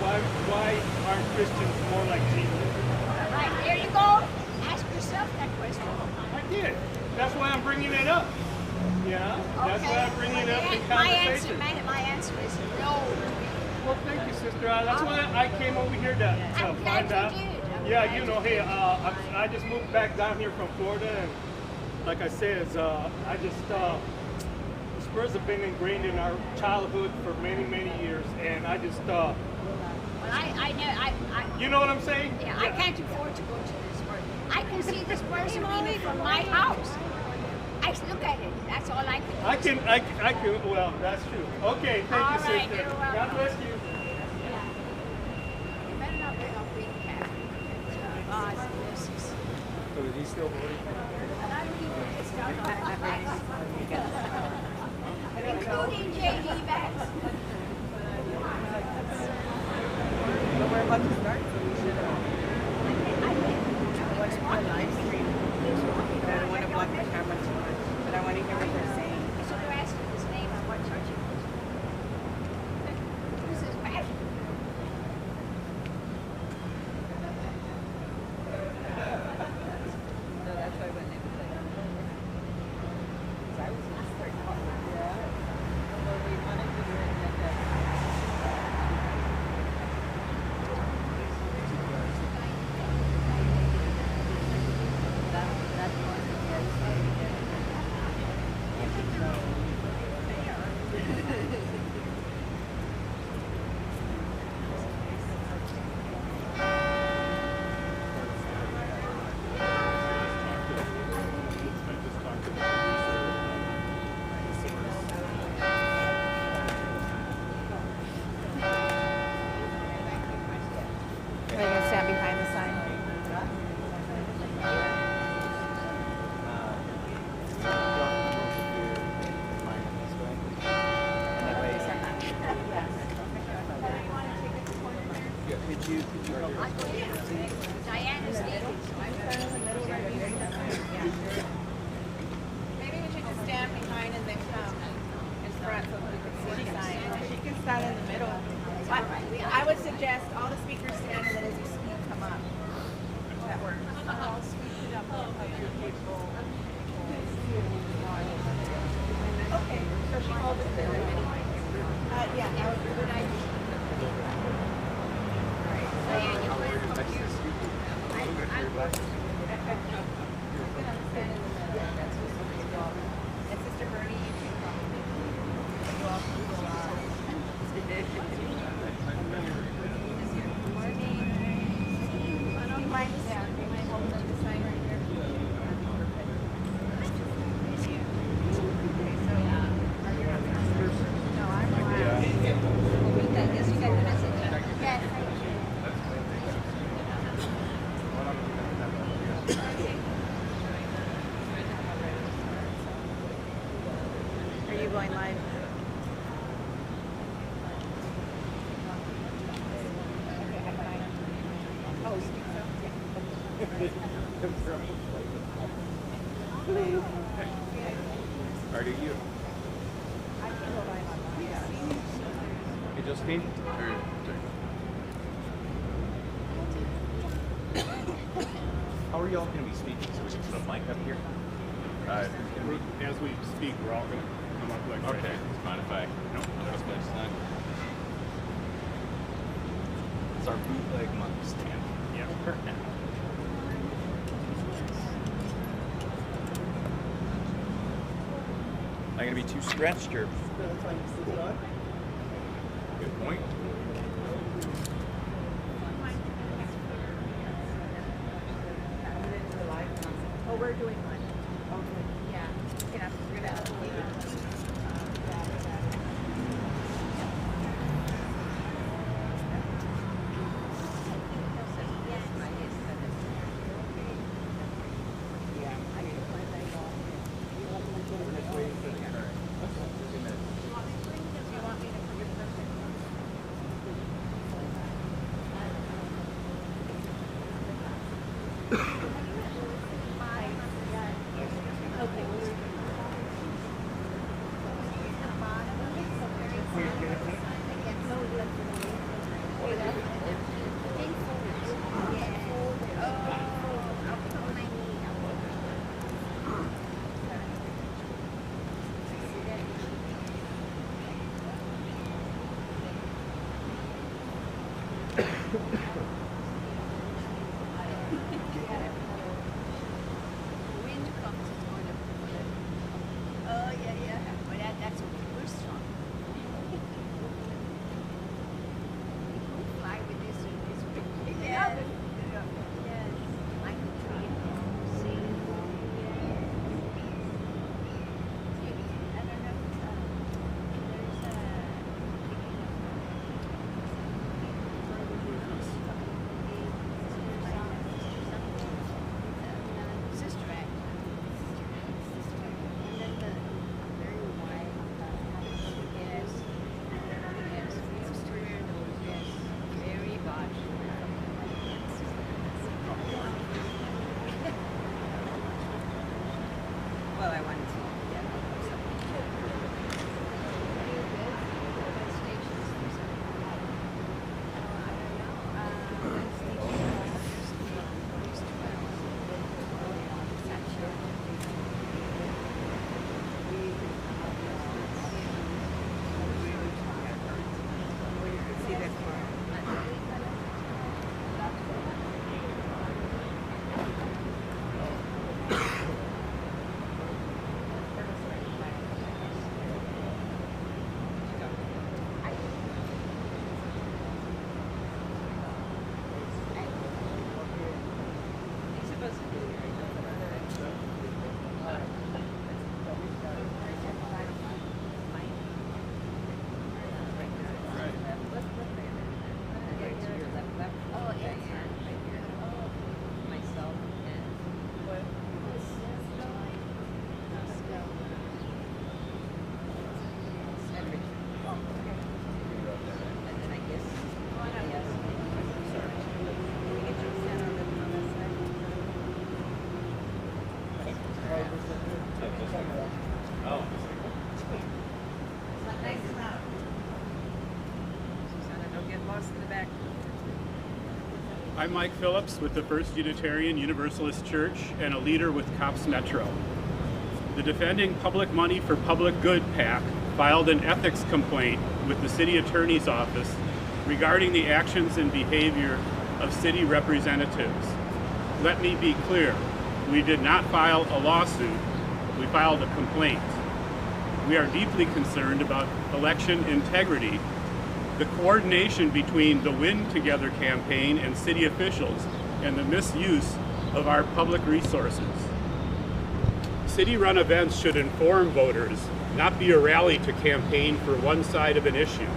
why aren't Christians more like Jesus? Right, there you go. Ask yourself that question. I did. That's why I'm bringing it up. Yeah, that's why I'm bringing it up in conversation. My answer is no. Well, thank you, sister. That's why I came over here to find out. Yeah, you know, hey, I just moved back down here from Florida, and like I said, I just Spurs have been ingrained in our childhood for many, many years, and I just Well, I know, you know what I'm saying? Yeah, I can't afford to go to the Spurs. I can see the Spurs arena from my house. I look at it. That's all I can do. I can. Well, that's true. Okay, thank you, right, sister. you're welcome. God bless you. Yeah. You better not bring up Green Cat. God's mercies. So is he still voting? And I mean, it's not including J.D. Vance. But we're about to start, so we should watch the live stream. But I don't want to block the camera too much. But I want to hear what they're saying. So they're asking his name and what church he goes to. Who's his pastor? So that's why when they were like, I was going to start talking. Yeah. Well, we wanted to do it like that. Are you going to stand behind the sign? Diana's Stevens. Maybe we should just stand behind and then come in front so we can see the sign. She can stand in the middle. I would suggest all the speakers stand and then as you speak, come up. That works. I'll speak it up. Okay, so she called it there. Yeah, that would be a good idea. Diane, you went. And Sister Bernie, you can come. You all can go on. Are you going live? Oh, you think so? Or do you? I can go live on Hey, Josephine? How are y'all going to be speaking? So we should put a mic up here? As we speak, we're all going to come up like Okay, it's fine if I adjust my sign. It's our bootleg month stand. Yeah. Am I going to be too stretched or? Good point. Oh, we're doing one. Okay. Yeah. We're gonna have to wait. Wind comes, it's going to pull it. Oh, yeah. But that's okay. We're strong. We fly with this wind. Yeah. Yes. Like a tree. See? I don't know. Sister Act. And then the very wide. Yes. Yes. Yes. Very much. Well, I wanted to. See that far. Oh, yes. Myself and and then I guess. Yes. Can we get you to stand on this side? Susanna, don't get lost in the back. I'm Mike Phillips with the First Unitarian Universalist Church and a leader with COPS Metro. The Defending Public Money for Public Good PAC filed an ethics complaint with the City Attorney's Office regarding the actions and behavior of city representatives. Let me be clear, we did not file a lawsuit, we filed a complaint. We are deeply concerned about election integrity, the coordination between the Win Together campaign and city officials, and the misuse of our public resources. City-run events should inform voters, not be a rally to campaign for one side of an issue.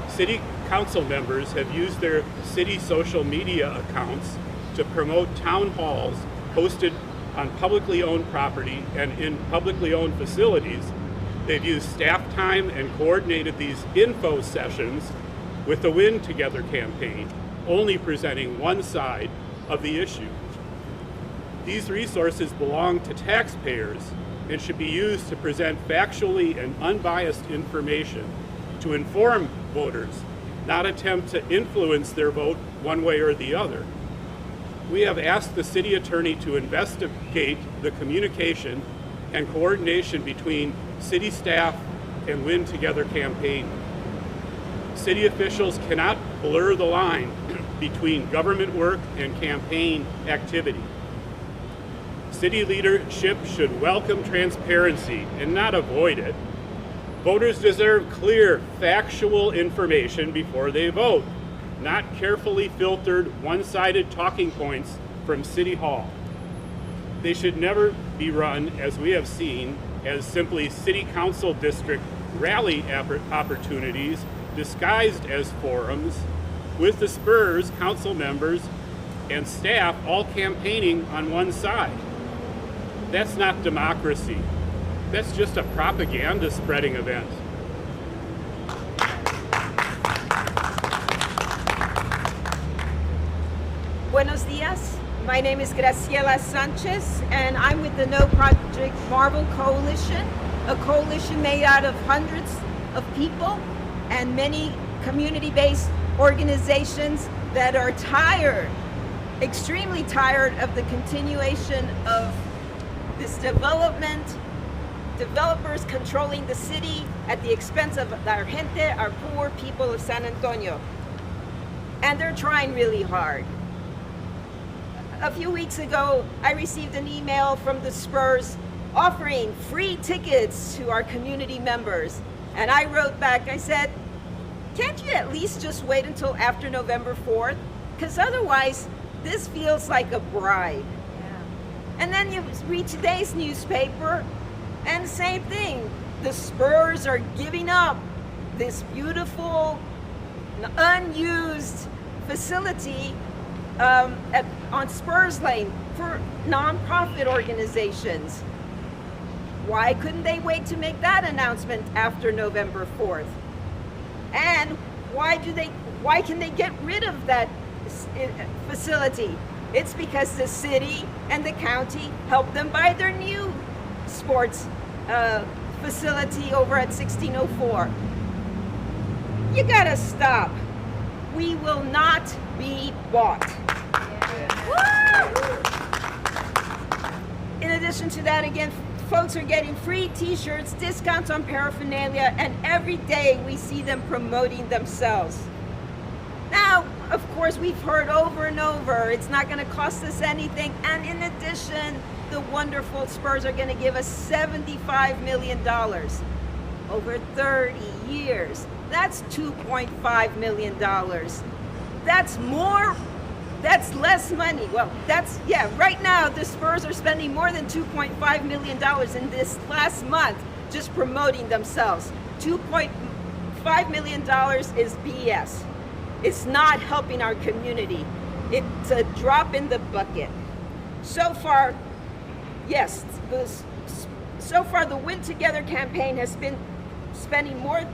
City council members have used their city social media accounts to promote town halls hosted on publicly owned property and in publicly owned facilities. They've used staff time and coordinated these info sessions with the Win Together campaign, only presenting one side of the issue. These resources belong to taxpayers and should be used to present factually and unbiased information to inform voters, not attempt to influence their vote one way or the other. We have asked the city attorney to investigate the communication and coordination between city staff and Win Together campaign. City officials cannot blur the line between government work and campaign activity. City leadership should welcome transparency and not avoid it. Voters deserve clear, factual information before they vote, not carefully filtered, one-sided talking points from City Hall. They should never be run, as we have seen, as simply city council district rally opportunities disguised as forums, with the Spurs council members and staff all campaigning on one side. That's not democracy. That's just a propaganda spreading event. Buenos dias. My name is Graciela Sanchez, and I'm with the No Project Marvel Coalition, a coalition made out of hundreds of people and many community-based organizations that are tired, extremely tired of the continuation of this developers controlling the city at the expense of our gente, our poor people of San Antonio. and they're trying really hard. A few weeks ago, I received an email from the Spurs offering free tickets to our community members. And I wrote back, I said, can't you at least just wait until after November 4th? Because otherwise, this feels like a bribe. And then you read today's newspaper, and same thing. The Spurs are giving up this beautiful, unused facility on Spurs Lane for nonprofit organizations. Why couldn't they wait to make that announcement after November 4th? And why can they get rid of that facility? It's because the city and the county helped them buy their new sports facility over at 1604. You gotta stop. We will not be bought. In addition to that, again, folks are getting free t-shirts, discounts on paraphernalia, and every day we see them promoting themselves. Now, of course, we've heard over and over, it's not gonna cost us anything, and in addition, the wonderful Spurs are gonna give us $75 million over 30 years. That's $2.5 million. That's more, that's less money. Well, right now the Spurs are spending more than $2.5 million in this last month just promoting themselves. $2.5 million is BS. It's not helping our community. It's a drop in the bucket. So far, yes, so far the Win Together campaign has been spending more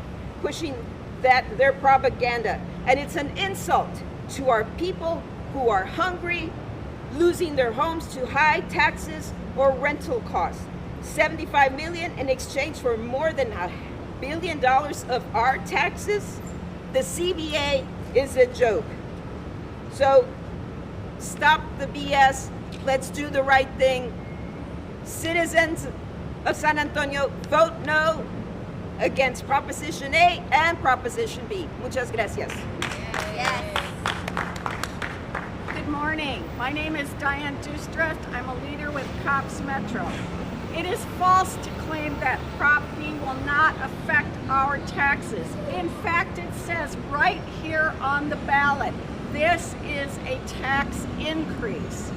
pushing their propaganda, and it's an insult to our people who are hungry, losing their homes to high taxes or rental costs. $75 million in exchange for more than $1 billion of our taxes. The CBA is a joke. So stop the BS. Let's do the right thing. Citizens of San Antonio, vote no against Proposition A and Proposition B. Muchas gracias. Yes. Good morning. My name is Diane Dustrecht. I'm a leader with COPS Metro. It is false to claim that Prop B will not affect our taxes. In fact, it says right here on the ballot, this is a tax increase.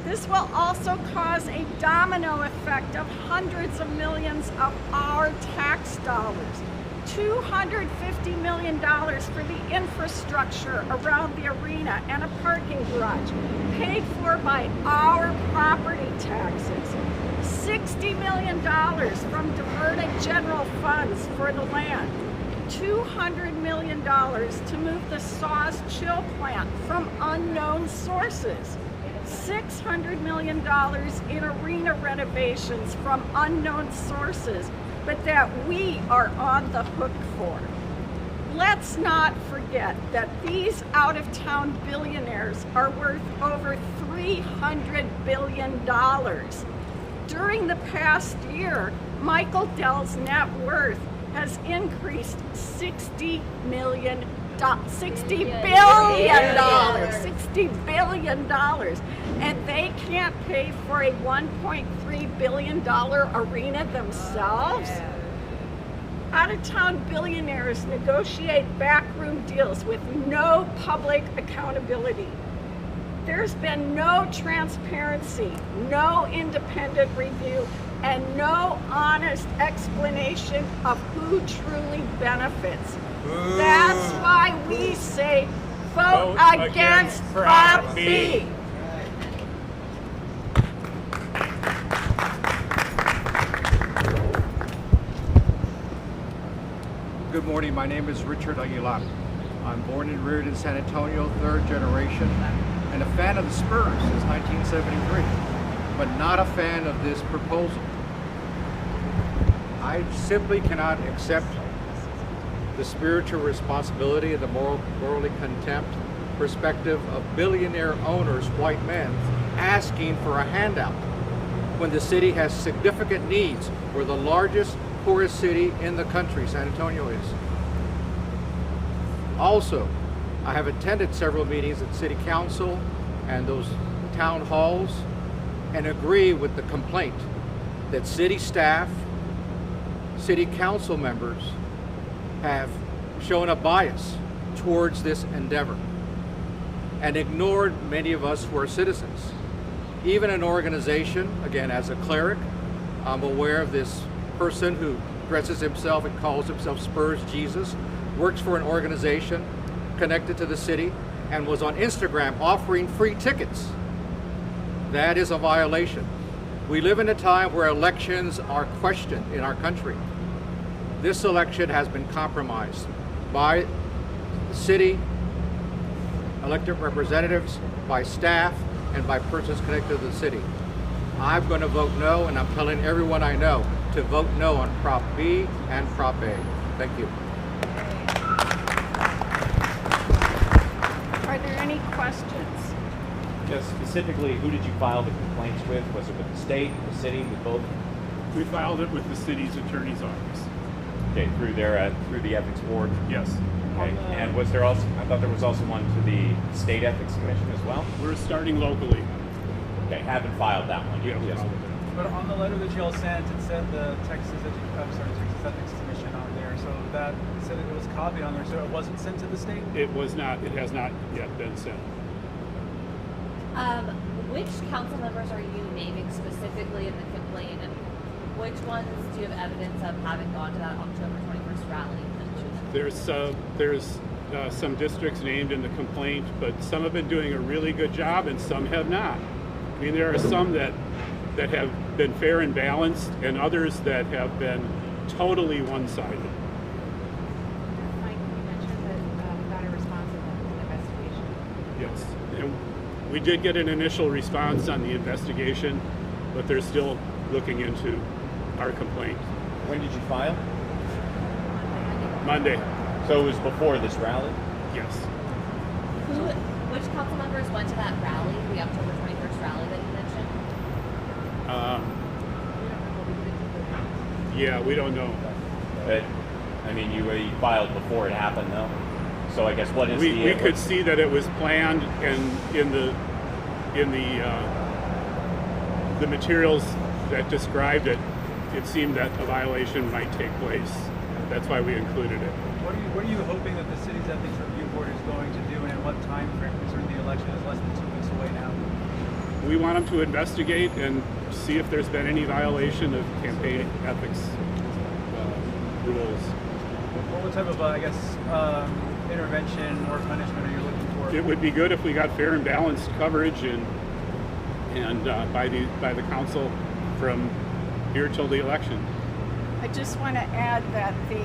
This will also cause a domino effect of hundreds of millions of our tax dollars. $250 million for the infrastructure around the arena and a parking garage, paid for by our property taxes. $60 million from diverted general funds for the land. $200 million to move the Saws chill plant from unknown sources. $600 million in arena renovations from unknown sources, but that we are on the hook for. Let's not forget that these out-of-town billionaires are worth over $300 billion. During the past year, Michael Dell's net worth has increased $60 billion. And they can't pay for a $1.3 billion arena themselves? Out-of-town billionaires negotiate backroom deals with no public accountability. There's been no transparency, no independent review, and no honest explanation of who truly benefits. That's why we say vote against Prop B. Good morning, my name is Richard Aguilar. I'm born and reared in San Antonio, third generation, and a fan of the Spurs since 1973, but not a fan of this proposal. I simply cannot accept the spiritual responsibility and the morally contempt perspective of billionaire owners, white men, asking for a handout when the city has significant needs. We're the largest, poorest city in the country, San Antonio is. Also, I have attended several meetings at City Council and those town halls and agree with the complaint that city staff, city council members have shown a bias towards this endeavor and ignored many of us who are citizens. Even an organization, again, as a cleric, I'm aware of this person who dresses himself and calls himself Spurs Jesus, works for an organization connected to the city, and was on Instagram offering free tickets. That is a violation. We live in a time where elections are questioned in our country. This election has been compromised by the city, elected representatives, by staff, and by persons connected to the city. I'm going to vote no, and I'm telling everyone I know to vote no on Prop B and Prop A. Thank you. Are there any questions? Just specifically, who did you file the complaints with? Was it with the state, the city, with both? We filed it with the city's attorney's office. Okay, through the ethics board. Yes. Okay, and was there also? I thought there was also one to the state ethics commission as well. We're starting locally. Okay, haven't filed that one. Yeah, Yes. But on the letter that y'all sent, it said the Texas Ethics Commission on there. So that said it was copied on there. So it wasn't sent to the state. It was not. It has not yet been sent. Which council members are you naming specifically in the complaint, and which ones do you have evidence of having gone to that October 21st rally? There's some districts named in the complaint, but some have been doing a really good job and some have not. I mean, there are some that have been fair and balanced, and others that have been totally one-sided. Mike, you mentioned that we got a response in the investigation. Yes, and we did get an initial response on the investigation, but they're still looking into our complaint. When did you file? Monday. So it was before this rally. Yes. Which council members went to that rally, the October 21st rally that you mentioned? Yeah, we don't know. But I mean, you filed before it happened, though. So I guess what is We could see that it was planned, and in the materials that described it, it seemed that a violation might take place. That's why we included it. What are you hoping that the city's ethics review board is going to do, and in what time frame? Considering the election is less than 2 weeks away now. We want them to investigate and see if there's been any violation of campaign ethics rules. What type of, intervention or punishment are you looking for? It would be good if we got fair and balanced coverage and by the council from here till the election. I just want to add that the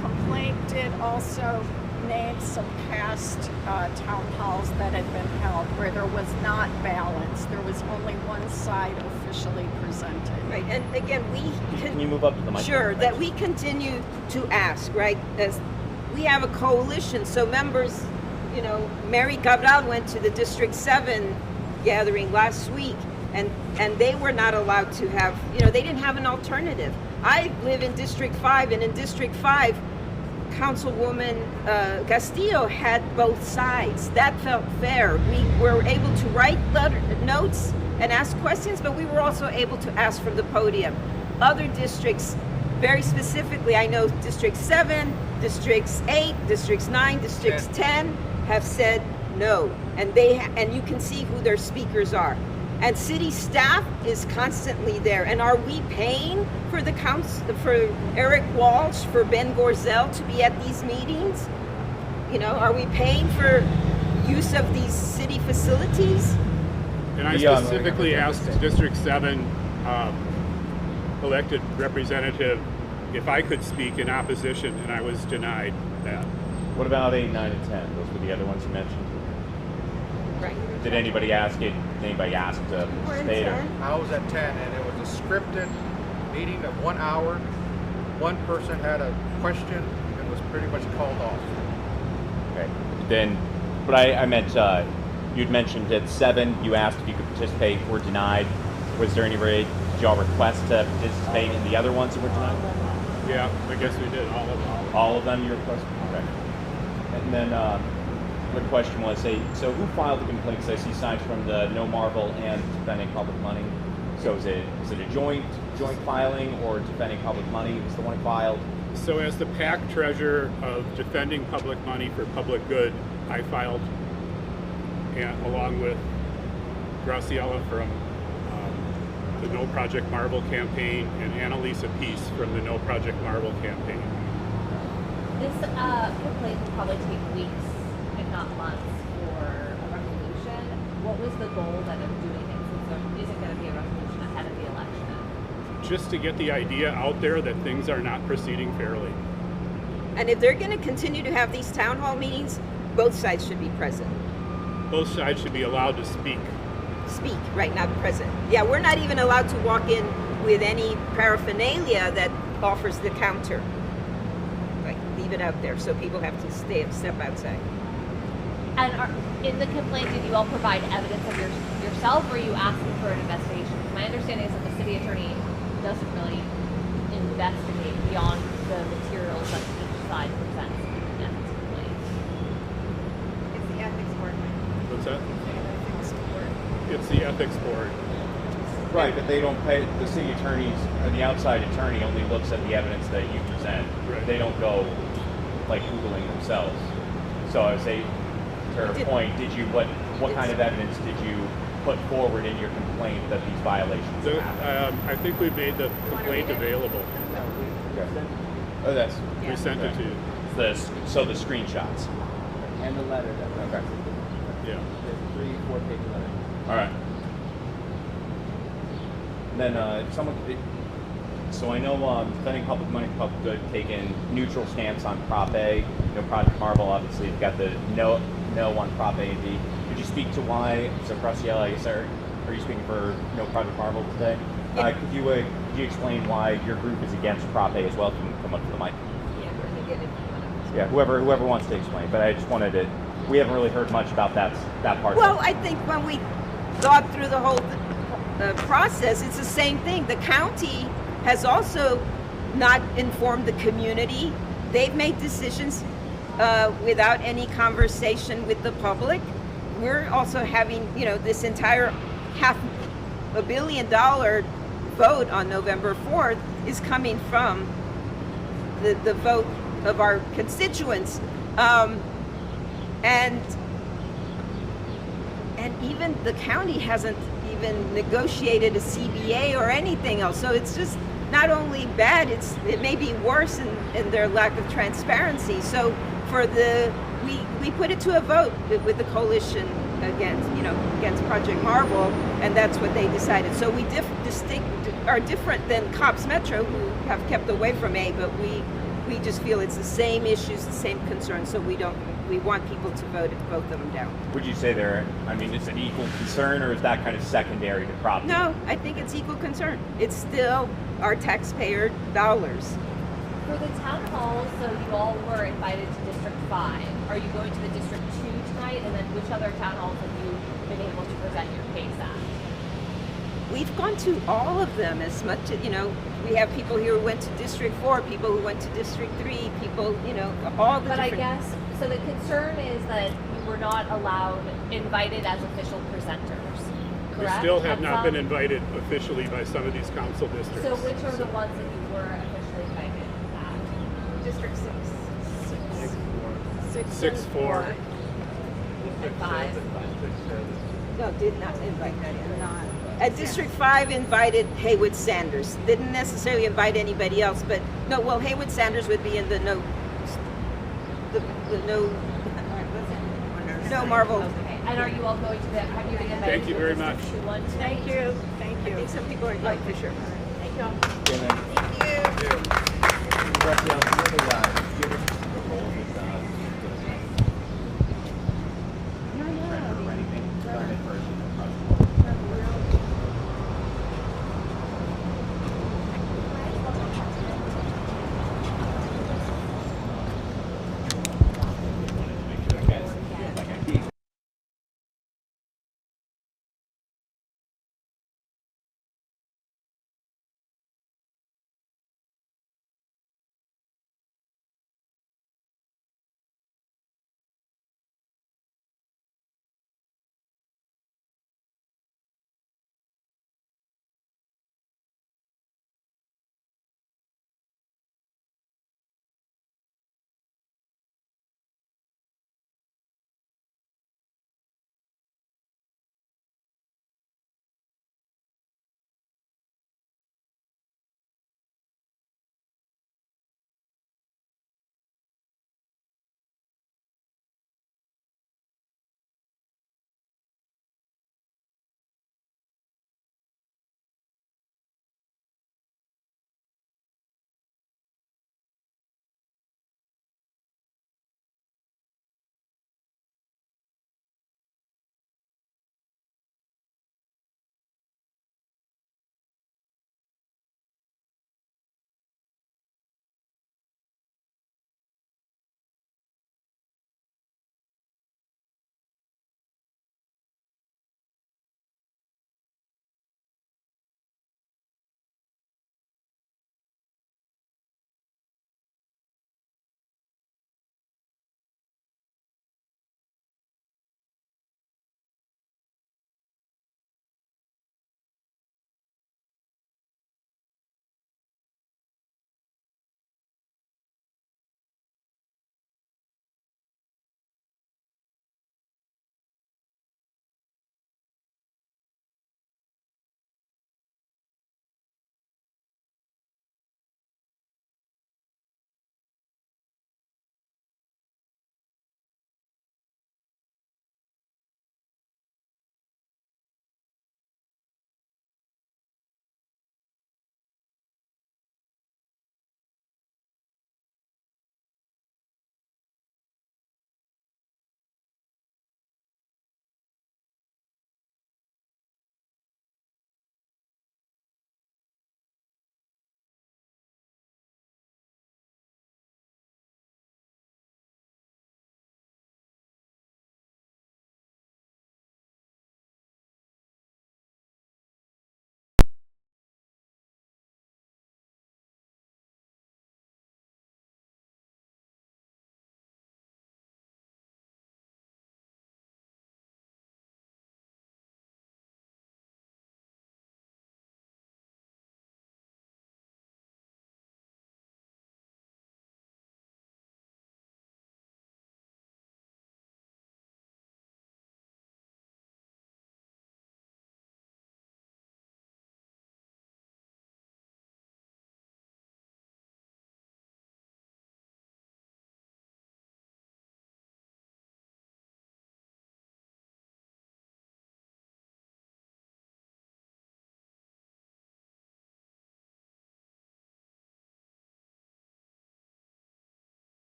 complaint did also name some past town halls that had been held where there was not balance. There was only one side officially presented. Right, and again, Can you move up to the mic? Sure, that we continue to ask, right? As we have a coalition, so members, Mary Cabral went to the District 7 gathering last week, and they were not allowed to have, they didn't have an alternative. I live in District 5, and in District 5, Councilwoman Castillo had both sides. That felt fair. We were able to write notes and ask questions, but we were also able to ask from the podium. Other districts, very specifically, I know District 7, Districts 8, Districts 9, Districts 10 have said no, and you can see who their speakers are. And city staff is constantly there. And are we paying for the for Eric Walsh, for Ben Gorzel to be at these meetings? Are we paying for use of these city facilities? And I specifically asked District 7 elected representative if I could speak in opposition, and I was denied that. What about 8, 9, and 10? Those were the other ones you mentioned. Right. Did anybody ask to stay there? I was at 10, and it was a scripted meeting of 1 hour. One person had a question and was pretty much called off. Okay. But I meant, you'd mentioned at 7, you asked if you could participate, were denied. Was there any way, did y'all request to participate in the other ones that were denied? Yeah, I guess we did, all of them. All of them you requested? Okay. And then the question was, so who filed the complaint? 'Cause I see signs from the No Marvel and Defending Public Money. So is it a joint filing, or Defending Public Money was the one filed? So as the PAC treasurer of Defending Public Money for Public Good, I filed, and along with Graciela from the No Project Marble campaign and Annalisa Peace from the No Project Marble campaign. This complaint will probably take weeks, if not months, for a resolution. What was the goal then of doing it, since there isn't going to be a resolution ahead of the election? Just to get the idea out there that things are not proceeding fairly. And if they're going to continue to have these town hall meetings, both sides should be present. Both sides should be allowed to speak. Speak, right, not present. Yeah, we're not even allowed to walk in with any paraphernalia that offers the counter. Like, leave it out there, so people have to step outside. And in the complaint, did you all provide evidence of yourself, or are you asking for an investigation? My understanding is that the city attorney doesn't really investigate beyond the materials that each side presents in the ethics complaint. It's the ethics board. What's that? Ethics board. It's the ethics board. Right, but they don't pay, the city attorneys, or the outside attorney only looks at the evidence that you present. Right. They don't go, like, Googling themselves. So I would say, to her point, what kind of evidence did you put forward in your complaint that these violations happened? I think we made the complaint available. Oh, that's, We sent it to you. so the screenshots. And the letter. Okay. Yeah. The 3-4 page letter. All right. And then so I know Defending Public Money, Public Good taken neutral stance on Prop A. Project Marble, obviously, you've got the no on Prop A and B. Could you speak to why? So, Graciela, I guess, are you speaking for No Project Marble today? Yeah. Could you explain why your group is against Prop A as well? Can you come up to the mic? Yeah, we're gonna get it. Yeah, whoever wants to explain. But I just wanted to. We haven't really heard much about that part. Well, I think when we thought through the whole process, it's the same thing. The county has also not informed the community. They've made decisions without any conversation with the public. We're also having, this entire $500 million vote on November 4th is coming from the vote of our constituents. And even the county hasn't even negotiated a CBA or anything else. So it's just not only bad, it may be worse in their lack of transparency. So we put it to a vote with the coalition against Project Marble, and that's what they decided. So we are different than Cops Metro, who have kept away from A, but we just feel it's the same issues, the same concerns. So we want people to vote them down. Would you say it's an equal concern, or is that kind of secondary to Prop? No, I think it's equal concern. It's still our taxpayer dollars. For the town hall, so you all were invited to District 5. Are you going to the District 2 tonight? And then which other town halls have you been able to present your case at? We've gone to all of them as much as, we have people here who went to District 4, people who went to District 3, people, all the But I different... guess, so the concern is that you were not invited as official presenters, We correct? still have At not some- been invited officially by some of these council districts. So which are the ones that you were officially invited at? District 6. 6-4. And 5? No, did not invite that in. At District 5 invited Haywood Sanders. Didn't necessarily invite anybody else, but Haywood Sanders would be in the no Marvel. Okay, and are you all going to have you been invited Thank you to very District much. 2 one today? Thank you. I think some people are going for sure. Thank you. And then, Thank you. Graciela, do you have a